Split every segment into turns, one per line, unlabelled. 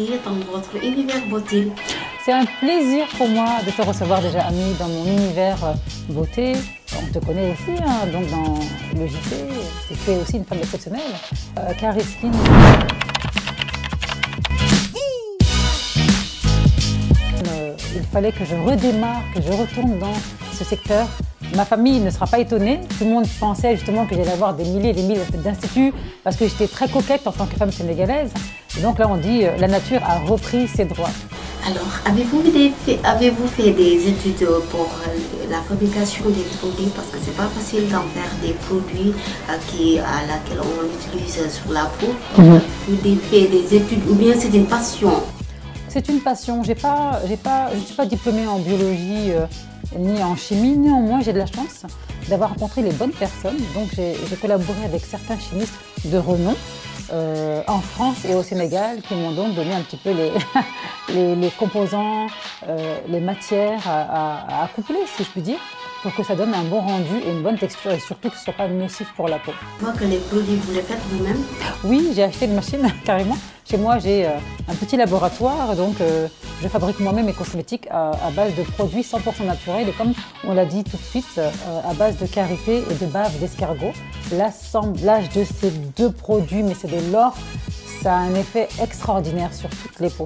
accueillir dans votre univers beauté.
C'est un plaisir pour moi de te recevoir déjà, Ami, dans mon univers beauté. On te connaît aussi, hein, donc dans le JT, tu es aussi une femme exceptionnelle. Caris Skin. Il fallait que je redémarre, que je retourne dans ce secteur. Ma famille ne sera pas étonnée. Tout le monde pensait justement que j'allais avoir des milliers et des milliers d'instituts parce que j'étais très coquette en tant que femme sénégalaise. Et donc là, on dit la nature a repris ses droits.
Alors, avez-vous fait des études pour la fabrication des produits? Parce que c'est pas facile d'en faire des produits à laquelle on utilise sur la peau. Vous avez fait des études ou bien c'est une passion?
C'est une passion. Je ne suis pas diplômée en biologie ni en chimie. Néanmoins, j'ai de la chance d'avoir rencontré les bonnes personnes. Donc, j'ai collaboré avec certains chimistes de renom en France et au Sénégal qui m'ont donc donné un petit peu les composants, les matières à coupler, si je puis dire, pour que ça donne un bon rendu et une bonne texture et surtout que ce ne soit pas nocif pour la peau.
Je vois que les produits, vous les faites vous-même?
Oui, j'ai acheté une machine carrément. Chez moi, j'ai un petit laboratoire, donc je fabrique moi-même mes cosmétiques à base de produits 100% naturels et comme on l'a dit tout de suite, à base de karité et de bave d'escargot. L'assemblage de ces deux produits, mais c'est de l'or, ça a un effet extraordinaire sur toutes les peaux.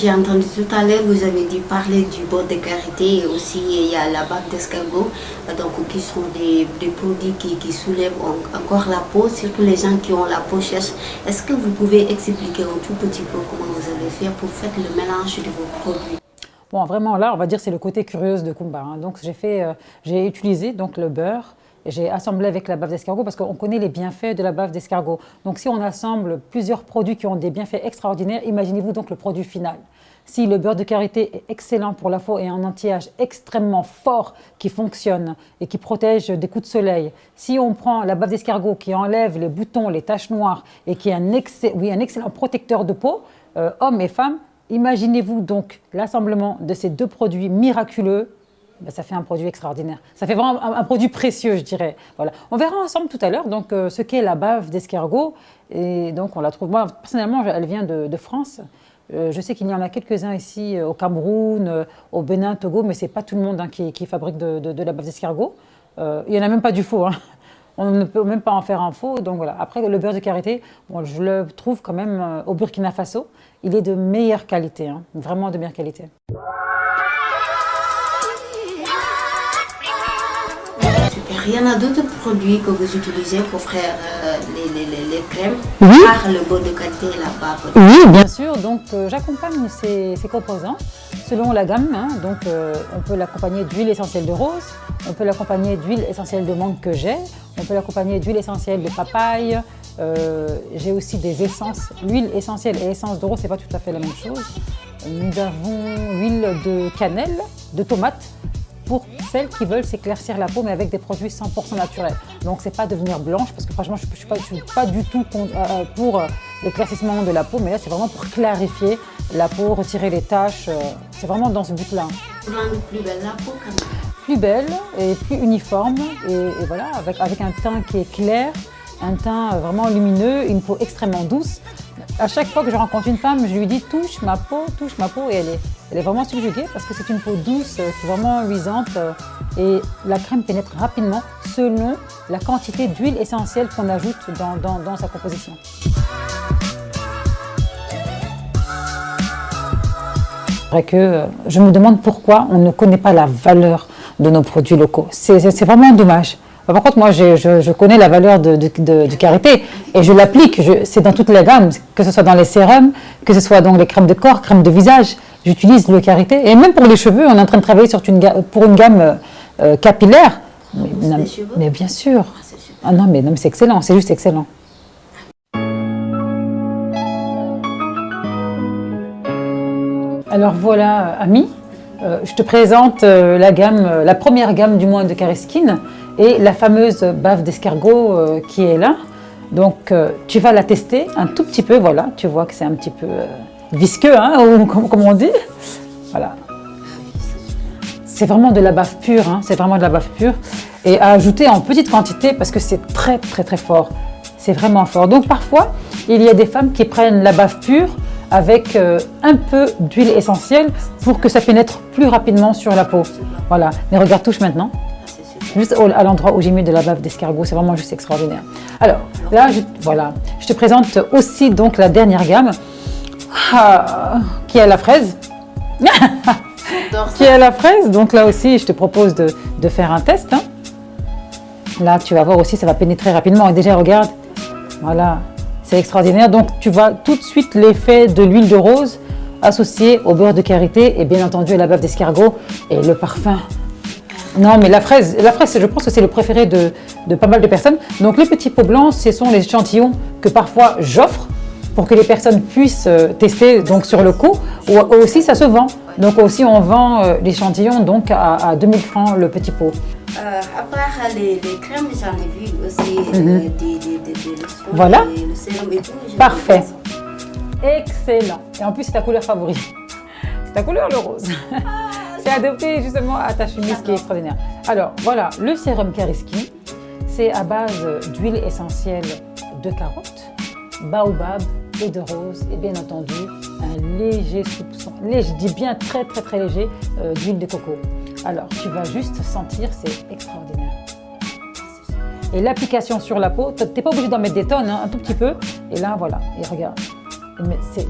J'ai entendu tout à l'heure, vous avez dit parler du beurre de karité et aussi il y a la bave d'escargot, donc qui sont des produits qui soulèvent encore la peau, surtout les gens qui ont la peau sèche. Est-ce que vous pouvez expliquer un tout petit peu comment vous avez fait pour faire le mélange de vos produits?
Bon, vraiment là, on va dire c'est le côté curieuse de Kumba. Hein. Donc j'ai utilisé donc le beurre. J'ai assemblé avec la bave d'escargot parce qu'on connaît les bienfaits de la bave d'escargot. Donc si on assemble plusieurs produits qui ont des bienfaits extraordinaires, imaginez-vous donc le produit final. Si le beurre de karité est excellent pour la peau et un anti-âge extrêmement fort qui fonctionne et qui protège des coups de soleil, si on prend la bave d'escargot qui enlève les boutons, les taches noires et qui est un excellent protecteur de peau, hommes et femmes, imaginez-vous donc l'assemblement de ces deux produits miraculeux. Ben, ça fait un produit extraordinaire. Ça fait vraiment un produit précieux, je dirais. Voilà. On verra ensemble tout à l'heure donc ce qu'est la bave d'escargot. Et donc on la trouve. Moi personnellement, elle vient de France. Je sais qu'il y en a quelques-uns ici au Cameroun, au Bénin, Togo, mais c'est pas tout le monde hein, qui fabrique de la bave d'escargot. Il y en a même pas du faux. Hein. On ne peut même pas en faire un faux. Donc voilà. Après le beurre de karité, bon, je le trouve quand même au Burkina Faso. Il est de meilleure qualité, hein, vraiment de meilleure qualité.
Il y en a d'autres produits que vous utilisez pour faire les crèmes,
oui.
Par le beurre de karité et la bave.
Oui, bien sûr. Donc, j'accompagne ces composants selon la gamme. Hein. Donc, on peut l'accompagner d'huile essentielle de rose, on peut l'accompagner d'huile essentielle de mangue que j'ai, on peut l'accompagner d'huile essentielle de papaye. J'ai aussi des essences. L'huile essentielle et essence de rose, c'est pas tout à fait la même chose. Nous avons l'huile de cannelle, de tomate, pour celles qui veulent s'éclaircir la peau, mais avec des produits 100% naturels. Donc, c'est pas devenir blanche, parce que franchement, je suis pas du tout pour l'éclaircissement de la peau, mais là, c'est vraiment pour clarifier la peau, retirer les taches. C'est vraiment dans ce but-là.
Pour rendre plus belle la peau, quand même.
Plus belle et plus uniforme, et voilà, avec un teint qui est clair, un teint vraiment lumineux, une peau extrêmement douce. À chaque fois que je rencontre une femme, je lui dis touche ma peau, et elle est vraiment subjuguée parce que c'est une peau douce, qui est vraiment luisante et la crème pénètre rapidement selon la quantité d'huile essentielle qu'on ajoute dans sa composition. C'est vrai que je me demande pourquoi on ne connaît pas la valeur de nos produits locaux. C'est vraiment dommage. Par contre, moi, je connais la valeur du karité et je l'applique. C'est dans toutes les gammes, que ce soit dans les sérums, que ce soit dans les crèmes de corps, crèmes de visage. J'utilise le karité. Et même pour les cheveux, on est en train de travailler pour une gamme capillaire. Mais bien sûr. Ah non, mais c'est excellent, c'est juste excellent. Alors voilà, Ami, je te présente la première gamme du moins de Caris Skin et la fameuse bave d'escargot qui est là. Donc, tu vas la tester un tout petit peu, voilà. Tu vois que c'est un petit peu visqueux, hein, ou comme on dit. Voilà. C'est vraiment de la bave pure, hein, c'est vraiment de la bave pure. Et à ajouter en petite quantité parce que c'est très, très, très fort. C'est vraiment fort. Donc, parfois, il y a des femmes qui prennent la bave pure avec un peu d'huile essentielle pour que ça pénètre plus rapidement sur la peau. Voilà. Mais regarde, touche maintenant. Juste à l'endroit où j'ai mis de la bave d'escargot, c'est vraiment juste extraordinaire. Alors là, voilà, je te présente aussi donc la dernière gamme qui est à la fraise. Qui est à la fraise. Donc là aussi, je te propose de faire un test. Hein. Là, tu vas voir aussi, ça va pénétrer rapidement. Et déjà, regarde, voilà, c'est extraordinaire. Donc, tu vois tout de suite l'effet de l'huile de rose associée au beurre de karité et bien entendu à la bave d'escargot et le parfum. Non, mais la fraise, je pense que c'est le préféré de pas mal de personnes. Donc, les petits pots blancs, ce sont les échantillons que parfois j'offre pour que les personnes puissent tester donc, sur le coup. Ou aussi, ça se vend. Donc, aussi, on vend l'échantillon donc à 2000 francs le petit pot.
À part les crèmes, j'en ai vu aussi des lotions,
voilà.
Le sérum et tout.
Parfait. Excellent. Et en plus, c'est ta couleur favorite. C'est ta couleur, le rose. C'est adapté justement à ta chemise qui est extraordinaire. Alors voilà, le sérum Careskin, c'est à base d'huile essentielle de carotte, baobab et de rose et bien entendu un léger soupçon, je dis bien très très très léger d'huile de coco. Alors tu vas juste sentir, c'est extraordinaire. Et l'application sur la peau, tu n'es pas obligé d'en mettre des tonnes, hein, un tout petit peu. Et là voilà, et regarde.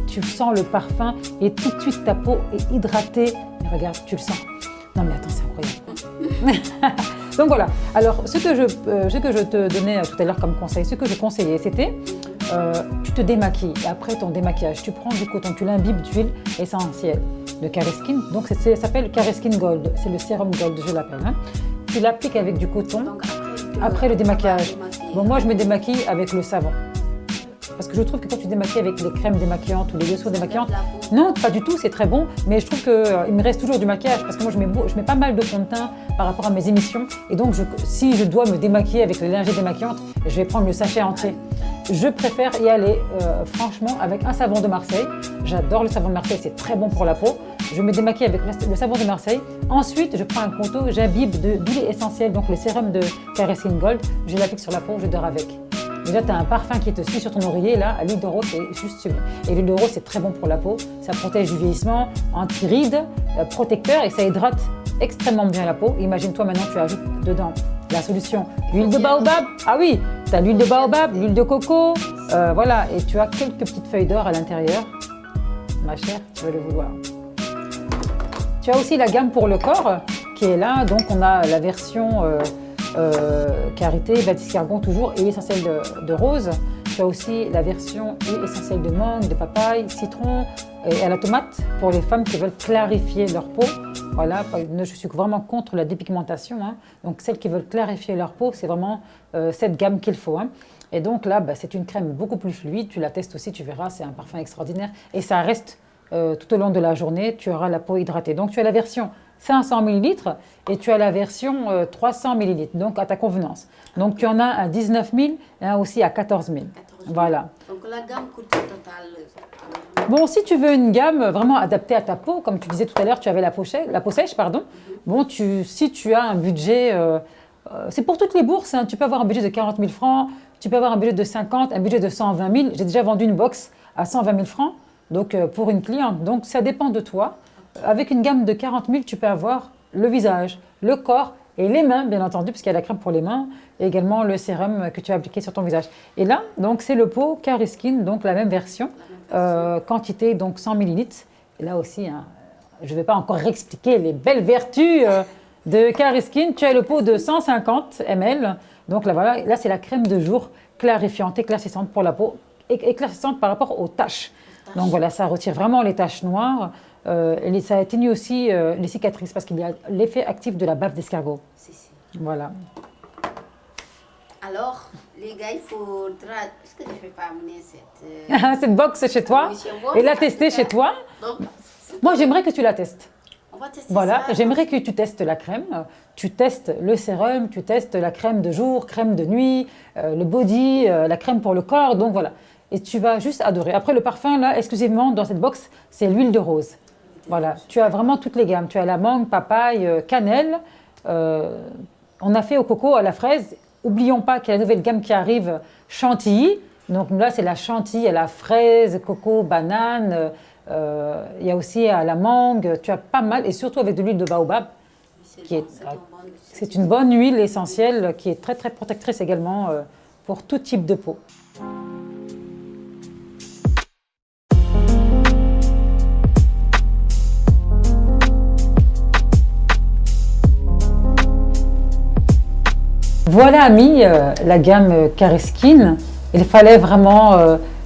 Tu sens le parfum et tout de suite ta peau est hydratée. Et regarde, tu le sens. Non mais attends, c'est incroyable. Donc voilà. Alors ce que je te donnais tout à l'heure comme conseil, ce que je conseillais, c'était tu te démaquilles et après ton démaquillage, tu prends du coton, tu l'imbibes d'huile essentielle de Careskin. Donc ça s'appelle Careskin Gold. C'est le sérum Gold, je l'appelle. Hein. Tu l'appliques avec du coton. Donc, après le démaquillage. Bon, moi je me démaquille avec le savon. Parce que je trouve que quand tu démaquilles avec les crèmes démaquillantes ou les lotions démaquillantes, non, pas du tout, c'est très bon, mais je trouve qu'il me reste toujours du maquillage parce que moi je mets pas mal de fond de teint par rapport à mes émissions et donc si je dois me démaquiller avec les lingettes démaquillantes, je vais prendre le sachet entier. Je préfère y aller franchement avec un savon de Marseille. J'adore le savon de Marseille, c'est très bon pour la peau. Je me démaquille avec le savon de Marseille. Ensuite, je prends un conto, j'imbibe d'huile essentielle, donc le sérum de Careskin Gold, je l'applique sur la peau, je dors avec. Déjà, tu as un parfum qui te suit sur ton oreiller, là, à l'huile de rose, c'est juste sublime. Et l'huile de rose, c'est très bon pour la peau, ça protège du vieillissement, anti-rides, protecteur et ça hydrate extrêmement bien la peau. Imagine-toi maintenant, tu ajoutes dedans la solution, l'huile de baobab. Ah oui, tu as l'huile de baobab, l'huile de coco, voilà, et tu as quelques petites feuilles d'or à l'intérieur. Ma chère, tu vas le vouloir. Tu as aussi la gamme pour le corps qui est là, donc on a la version karité, bave d'escargot toujours et essentielle de rose. Tu as aussi la version huile essentielle de mangue, de papaye, citron et à la tomate pour les femmes qui veulent clarifier leur peau. Voilà, je suis vraiment contre la dépigmentation. Hein. Donc celles qui veulent clarifier leur peau, c'est vraiment cette gamme qu'il faut. Hein. Et donc là, c'est une crème beaucoup plus fluide. Tu la testes aussi, tu verras, c'est un parfum extraordinaire. Et ça reste tout au long de la journée, tu auras la peau hydratée. Donc tu as la version 500 ml et tu as la version 300 ml, donc à ta convenance. Donc tu en as à 19 000 et un aussi à 14 000. Voilà.
Donc la gamme coûte au total.
Bon, si tu veux une gamme vraiment adaptée à ta peau, comme tu disais tout à l'heure, tu avais la peau sèche, pardon. Bon, si tu as un budget, c'est pour toutes les bourses, hein, tu peux avoir un budget de 40 000 francs, tu peux avoir un budget de 50, un budget de 120 000. J'ai déjà vendu une box à 120 000 francs, donc pour une cliente. Donc ça dépend de toi. Avec une gamme de 40 000, tu peux avoir le visage, le corps et les mains, bien entendu, parce qu'il y a la crème pour les mains et également le sérum que tu as appliqué sur ton visage. Et là, donc, c'est le pot Careskin, donc la même version, quantité donc 100 ml. Et là aussi, hein, je ne vais pas encore réexpliquer les belles vertus de Careskin. Tu as le pot de 150 ml. Donc là, voilà, là c'est la crème de jour clarifiante, éclaircissante pour la peau, éclaircissante par rapport aux taches. Donc voilà, ça retire vraiment les taches noires. Et ça atténue aussi les cicatrices parce qu'il y a l'effet actif de la bave d'escargot. Voilà.
Alors, les gars, il faudra... Est-ce que je ne vais pas amener
cette box chez toi et la tester chez toi?
Donc,
moi, j'aimerais que tu la testes.
On va tester
Voilà,
ça.
j'aimerais que tu testes la crème, tu testes le sérum, tu testes la crème de jour, crème de nuit, le body, la crème pour le corps, donc voilà. Et tu vas juste adorer. Après, le parfum, là, exclusivement dans cette box, c'est l'huile de rose. Voilà, tu as vraiment toutes les gammes. Tu as la mangue, papaye, cannelle. On a fait au coco, à la fraise. N'oublions pas qu'il y a la nouvelle gamme qui arrive, chantilly. Donc là, c'est la chantilly, à la fraise, coco, banane. Il y a aussi à la mangue. Tu as pas mal, et surtout avec de l'huile de baobab, qui est, c'est une bonne huile essentielle qui est très très protectrice également pour tout type de peau. Voilà, Ami, la gamme Carré Skin. Il fallait vraiment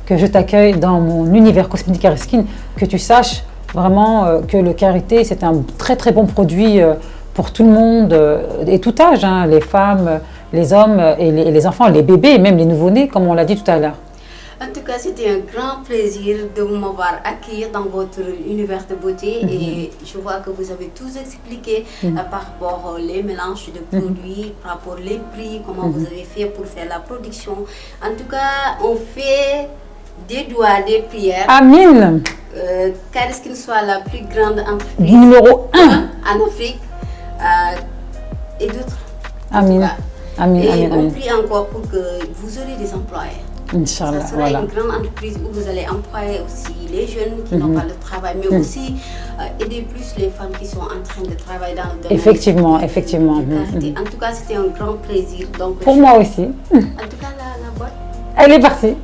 que je t'accueille dans mon univers cosmétique Carré Skin, que tu saches vraiment que le Karité, c'est un très très bon produit pour tout le monde et tout âge, hein, les femmes, les hommes et les enfants, les bébés, et même les nouveau-nés, comme on l'a dit tout à l'heure.
En tout cas, c'était un grand plaisir de m'avoir accueilli dans votre univers de beauté et je vois que vous avez tous expliqué par rapport aux mélanges de produits, par rapport aux prix, comment vous avez fait pour faire la production. En tout cas, on fait des doigts, des prières.
Amine.
Carré Skin soit la plus grande entreprise
Numéro 1
en Afrique et d'autres.
Amine. Amine,
Et
amine,
on
amine.
prie encore pour que vous aurez des employés.
Inch'Allah,
Ça sera
voilà.
une grande entreprise où vous allez employer aussi les jeunes qui n'ont pas de travail, mais aussi aider plus les femmes qui sont en train de travailler dans le domaine.
Effectivement, effectivement.
de Karité. En tout cas, c'était un grand plaisir. Donc,
Pour moi aussi.
En tout cas, la boîte.
Elle est partie.